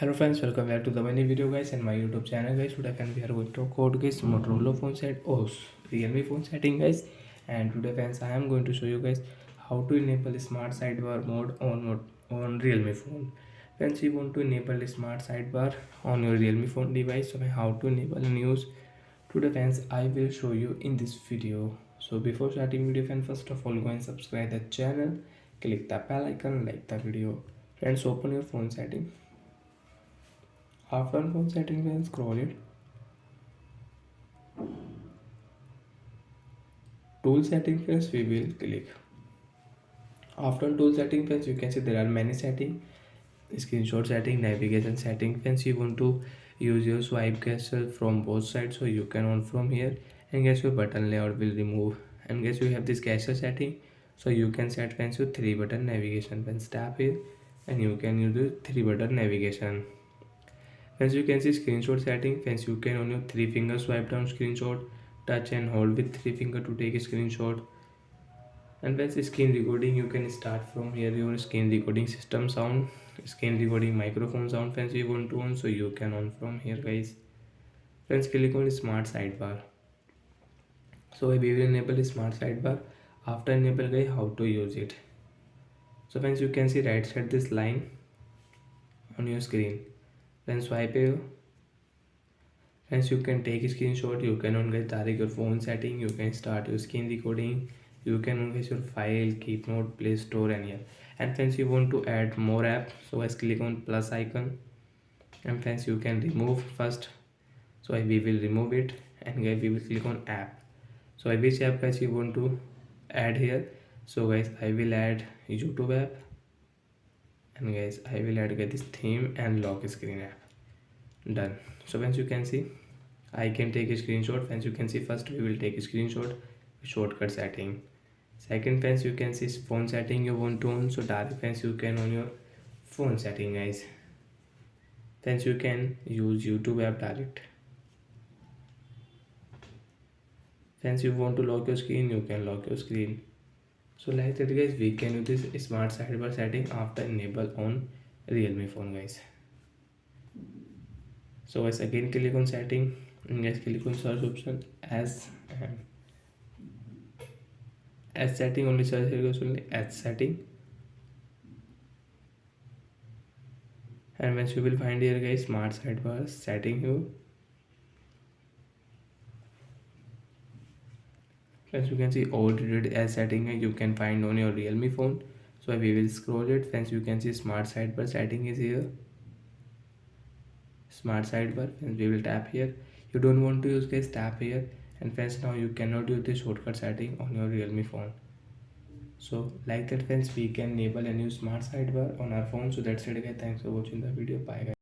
Hello friends, welcome back to the new video guys and my YouTube channel guys. Today friends we are going to talk about guys Motorola phone set or Realme phone setting guys. And today friends I am going to show you guys how to enable smart sidebar mode on Realme phone. Friends, you want to enable smart sidebar on your Realme phone device. So how to enable and use today friends I will show you in this video. So before starting video friends, first of all go and subscribe the channel, click the bell icon, like the video. Friends, open your phone setting. After phone settings and scroll it. Tool settings first we will click. After tool settings first you can see there are many settings. Screenshot setting, navigation setting. Friends, you want to use your swipe gesture from both sides, so you can on from here. And guess your button layout will remove. And guess you have this gesture setting, so you can set friends your 3 button navigation. Friends, tap here and you can use the 3 button navigation. As you can see screenshot setting, friends, you can on your 3 finger swipe down screenshot, touch and hold with 3 finger to take a screenshot. And friends, screen recording, you can start from here your screen recording system sound, screen recording microphone sound. Friends, you want to on, so you can on from here guys. Friends, click on smart sidebar. So we will enable smart sidebar. After enable guys, how to use it. So friends, you can see right side this line on your screen. Then swipe here. Hence you can take a screenshot, you can on get direct your phone setting, you can start your screen recording, you can on your file, keep note, play store and here. And friends, you want to add more app, so let's click on plus icon. And friends, you can remove first, so we will remove it. And guys, we will click on app. So which app guys you want to add here. So guys, I will add YouTube app. And guys, I will add this theme and lock screen app. Done. So once you can see I can take a screenshot. Friends, you can see first we will take a screenshot, shortcut setting. Second friends, you can see phone setting you want to on, so direct friends you can on your phone setting guys. Friends, you can use YouTube app direct. Friends, you want to lock your screen, you can lock your screen. So like that guys, we can use this smart sidebar setting after enable on Realme phone guys. So guys, again click on setting and guys click on search option as setting, only search here goes only as setting. And once you will find here guys smart sidebar setting here. As you can see already as setting you can find on your Realme phone. So we will scroll it. Friends, you can see smart sidebar setting is here. Smart sidebar, and we will tap here. You don't want to use guys, tap here. And friends, now you cannot use the shortcut setting on your Realme phone. So like that friends, we can enable a new smart sidebar on our phone. So that's it guys, thanks for watching the video, bye guys.